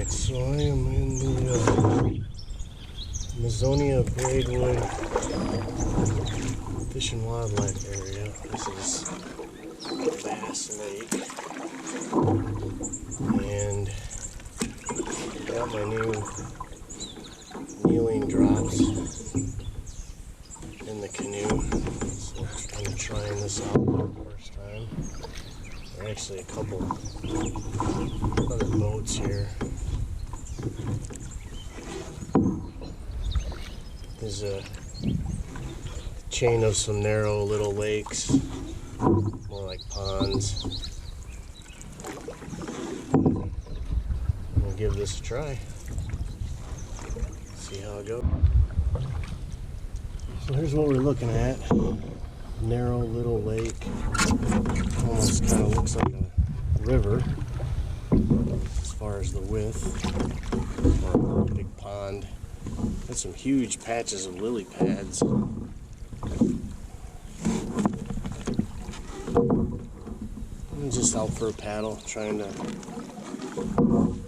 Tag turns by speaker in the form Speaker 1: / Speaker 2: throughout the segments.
Speaker 1: Alright, so I am in the Mazonia Braidwood Fish and Wildlife area. This is Bass Lake, and got my new kneeling drops in the canoe. So I'm kind of trying this out for the first time. There are actually a couple other boats here. There's a chain of some narrow little lakes, more like ponds. We'll give this a try. See how it goes. So here's what we're looking at. Narrow little lake. Almost kind of looks like a river as far as the width, or a big pond. Got some huge patches of lily pads. I'm just out for a paddle, trying to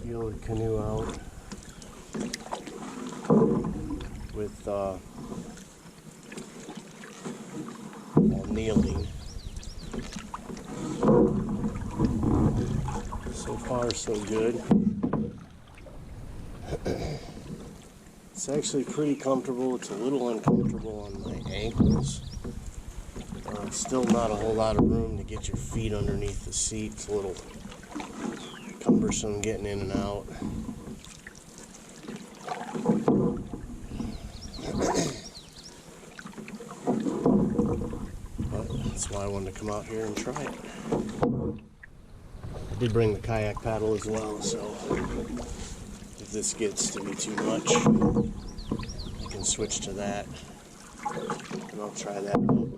Speaker 1: feel the canoe out with while kneeling. So far, so good. It's actually pretty comfortable. It's a little uncomfortable on my ankles. Still not a whole lot of room to get your feet underneath the seat. It's a little cumbersome getting in and out. But that's why I wanted to come out here and try it. I did bring the kayak paddle as well, so if this gets to be too much, I can switch to that, and I'll try that out.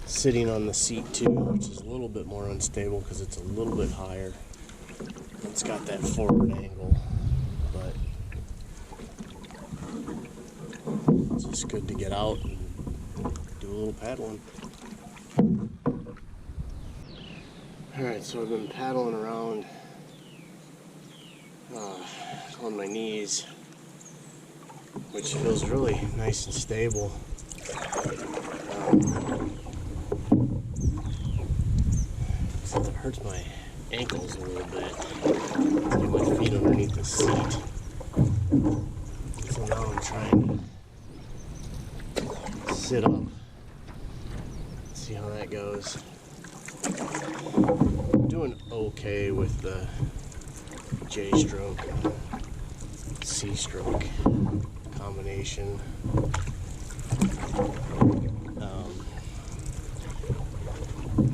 Speaker 1: Sitting on the seat too, which is a little bit more unstable because it's a little bit higher. It's got that forward angle, but it's just good to get out and do a little paddling. Alright, so I've been paddling around on my knees, which feels really nice and stable. Except it hurts my ankles a little bit to get my feet underneath the seat. So now I'm trying to sit up, see how that goes. I'm doing okay with the J-stroke, C-stroke combination.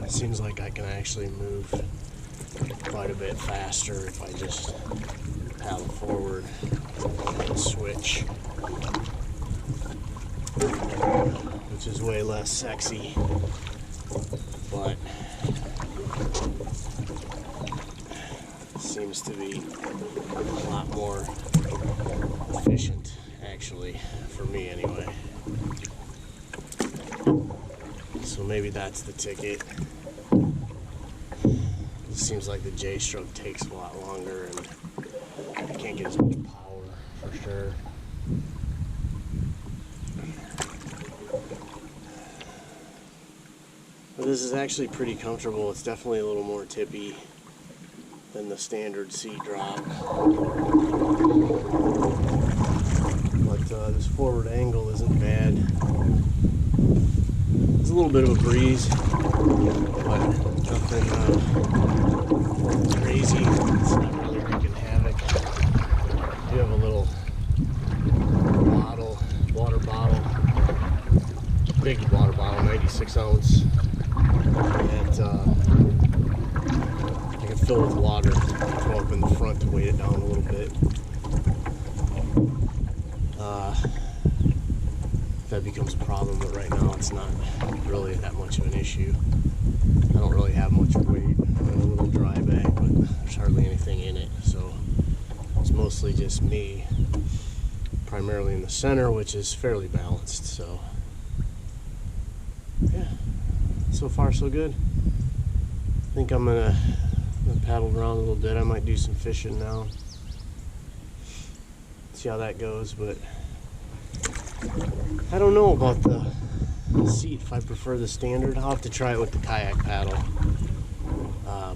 Speaker 1: It seems like I can actually move quite a bit faster if I just paddle forward and switch, which is way less sexy, but seems to be a lot more efficient, actually, for me anyway. So maybe that's the ticket. It seems like the J-stroke takes a lot longer and I can't get as much power for sure. But this is actually pretty comfortable. It's definitely a little more tippy than the standard seat drop. But this forward angle isn't bad. It's a little bit of a breeze, but nothing crazy. It's not really wreaking havoc. I do have a little bottle, water bottle, big water bottle, 96 ounce, that I can fill with water, throw up in the front to weight it down a little bit. That becomes a problem, but right now it's not really that much of an issue. I don't really have much weight. I have a little dry bag, but there's hardly anything in it, so it's mostly just me, primarily in the center, which is fairly balanced. So yeah, so far so good. I think I'm gonna paddle around a little bit. I might do some fishing now. see how that goes, but I don't know about the seat, if I prefer the standard. I'll have to try it with the kayak paddle,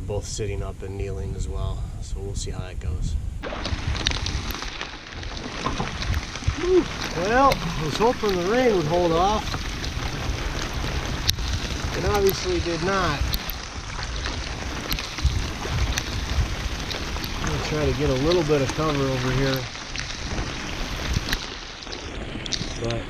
Speaker 1: both sitting up and kneeling as well, so we'll see how that goes. Well, I was hoping the rain would hold off. It obviously did not. I'm going to try to get a little bit of cover over here. But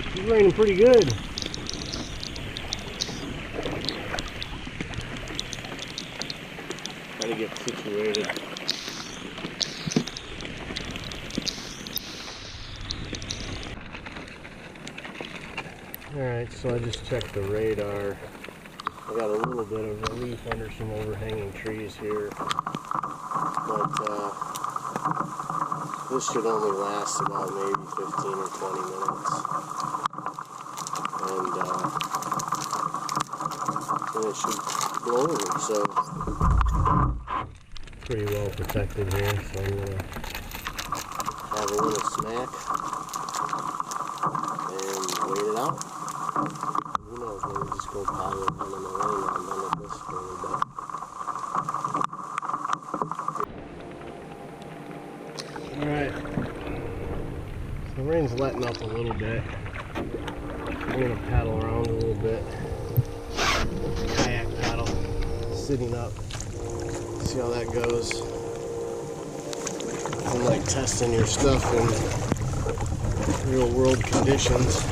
Speaker 1: it's raining pretty good. Try to get situated. Alright, so I just checked the radar. I got a little bit of relief under some overhanging trees here, but this should only last about maybe 15 or 20 minutes, and then it should blow over. So pretty well protected here, so I'm gonna have a little snack and wait it out. Who knows, maybe just go pilot one in the rain on none of this for a little bit. Alright, so the rain's letting up a little bit. I'm going to paddle around a little bit. Kayak paddle, sitting up. See how that goes. I'm like testing your stuff in real world conditions.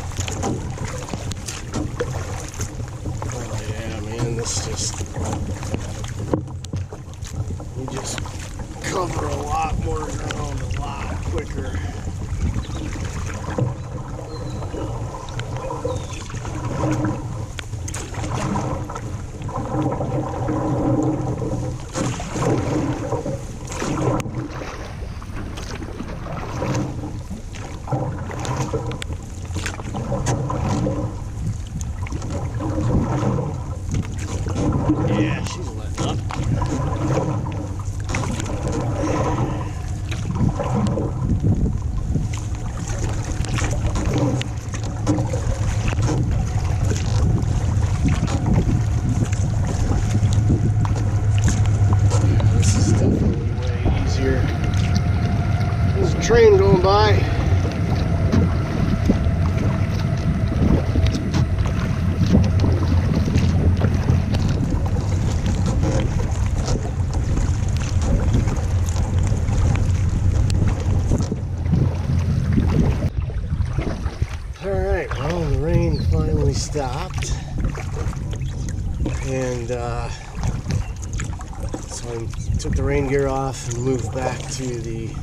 Speaker 1: It's just, you just cover a lot more ground a lot quicker. Yeah, she's letting up. This is definitely way easier. There's a train going by. Alright, well, the rain finally stopped, and so I took the rain gear off and moved back to the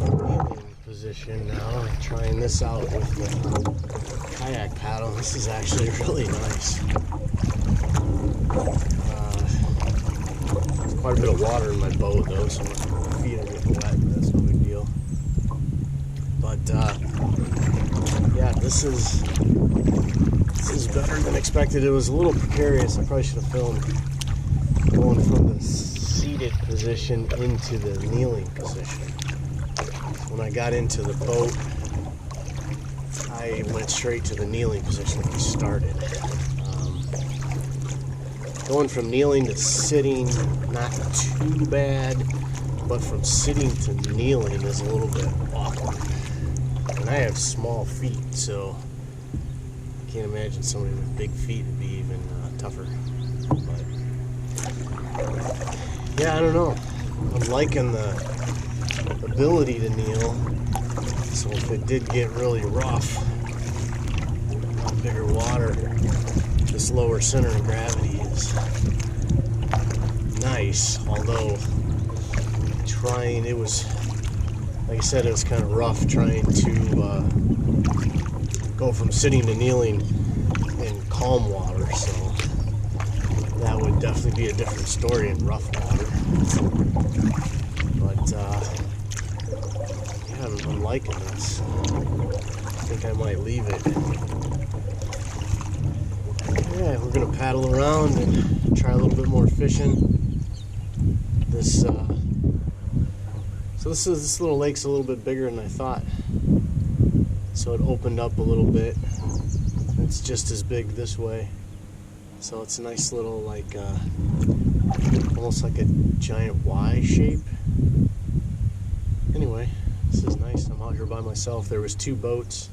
Speaker 1: kneeling position now. I'm trying this out with the kayak paddle. This is actually really nice. There's quite a bit of water in my boat though, so my feet are getting wet, but that's no big deal. But yeah, this is better than expected. It was a little precarious. I probably should have filmed going from the seated position into the kneeling position. When I got into the boat, I went straight to the kneeling position when we started. Going from kneeling to sitting, not too bad, but from sitting to kneeling is a little bit awkward. And I have small feet, so I can't imagine somebody with big feet would be even tougher. But yeah, I don't know. I'm liking the ability to kneel. So if it did get really rough, bigger water, this lower center of gravity is nice. Although it was, like I said, it was kind of rough trying to go from sitting to kneeling in calm water, so that would definitely be a different story in rough water. But yeah, I'm liking this. think I might leave it. Yeah, we're gonna paddle around and try a little bit more fishing. This little lake's a little bit bigger than I thought. So it opened up a little bit. It's just as big this way. So it's a nice little, like, almost like a giant Y shape. Anyway, this is nice. I'm out here by myself. There was 2 boats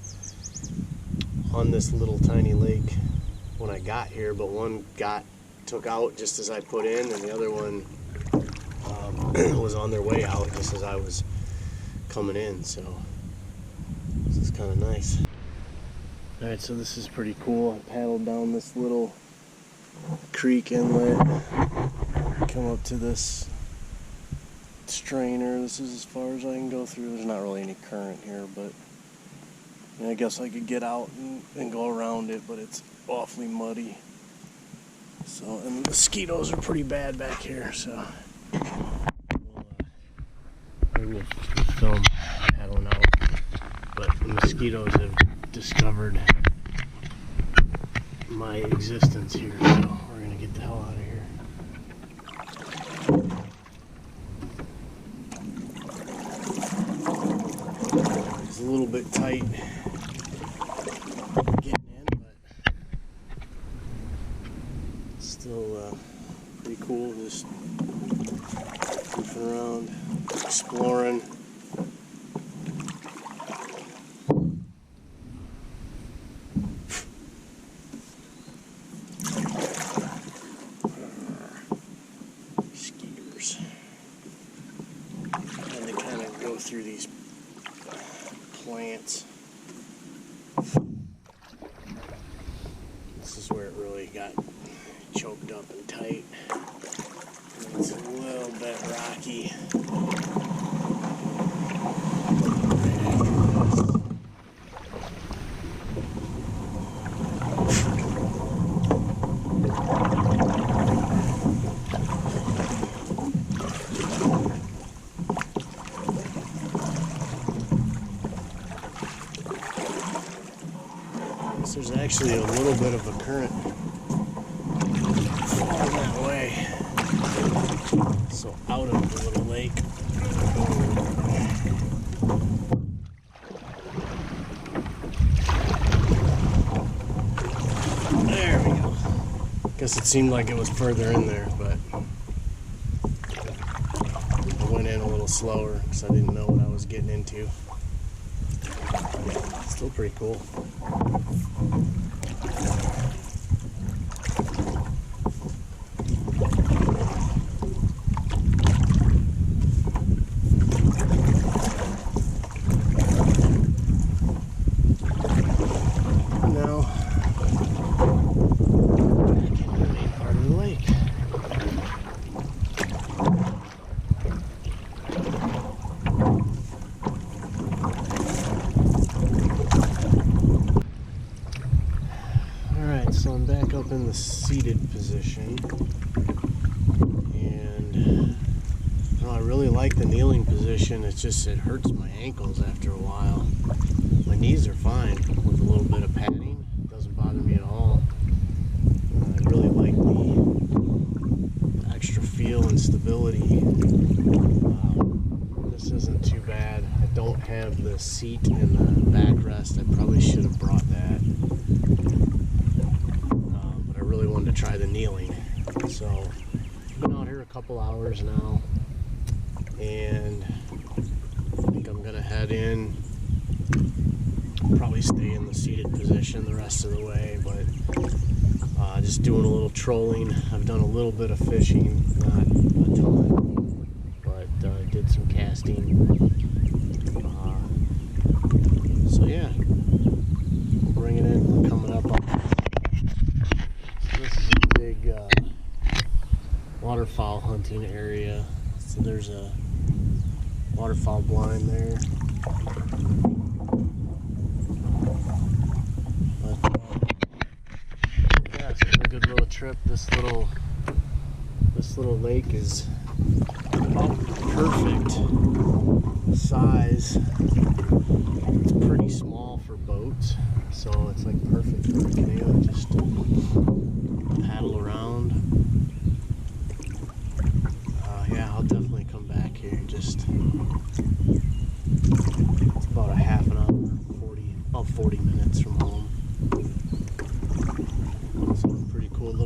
Speaker 1: on this little tiny lake when I got here, but one took out just as I put in, and the other one was on their way out just as I was coming in. So this is kind of nice. All right, so this is pretty cool. I paddled down this little creek inlet, come up to this strainer. This is as far as I can go through. There's not really any current here, but I guess I could get out and go around it, but it's awfully muddy. So, and the mosquitoes are pretty bad back here, so we'll film paddling out. But the mosquitoes have discovered my existence here, so we're gonna get the hell out of here. It's a little bit tight getting in, but still pretty cool. Just goofing around, exploring. Through these plants. This is where it really got choked up and tight. And it's a little bit rocky. There's actually a little bit of a current flowing that way, so out of the little lake. There we go. Guess it seemed like it was further in there, but I went in a little slower because I didn't know what I was getting into. Still pretty cool. So I'm back up in the seated position, and I really like the kneeling position. It's just it hurts my ankles after a while. My knees are fine with a little bit of padding. It doesn't bother me at all. I really like the extra feel and stability. This isn't too bad. I don't have the seat and the backrest. I probably should have brought that. Really wanted to try the kneeling, so I've been out here a couple hours now, and I think I'm gonna head in, probably stay in the seated position the rest of the way, but just doing a little trolling. I've done a little bit of fishing, not a ton, but I did some casting, so yeah, we'll bring it in. We're coming up on big waterfowl hunting area. So there's a waterfowl blind there. But yeah, it's been a good little trip. This little lake is about perfect size. It's pretty small for boat.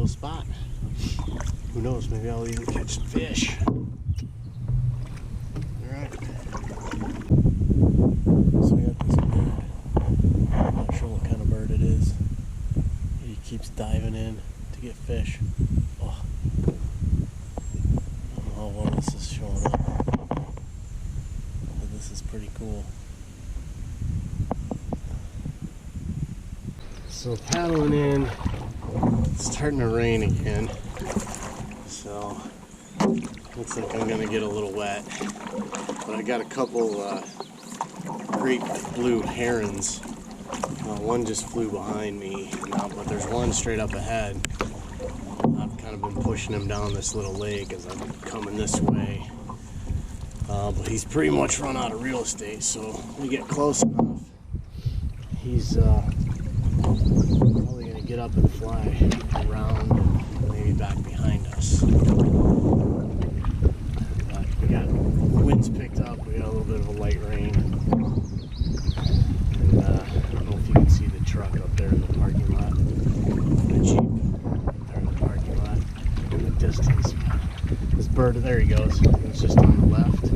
Speaker 1: little spot. Who knows, maybe I'll even catch some fish. Alright. So we got this bird. I'm not sure what kind of bird it is. He keeps diving in to get fish. Oh. I don't know how well this is showing up. But this is pretty cool. So paddling in, it's starting to rain again. So looks like I'm gonna get a little wet. But I got a couple great blue herons. One just flew behind me, but there's one straight up ahead. I've kind of been pushing him down this little lake as I'm coming this way. But he's pretty much run out of real estate, so when we get close enough, he's probably gonna get up and fly around and maybe back behind us. But we got winds picked up, we got a little bit of a light rain. And I don't know if you can see the truck up there in the parking lot. The Jeep up there in the parking lot in the distance. This bird, there he goes. It's just on the left.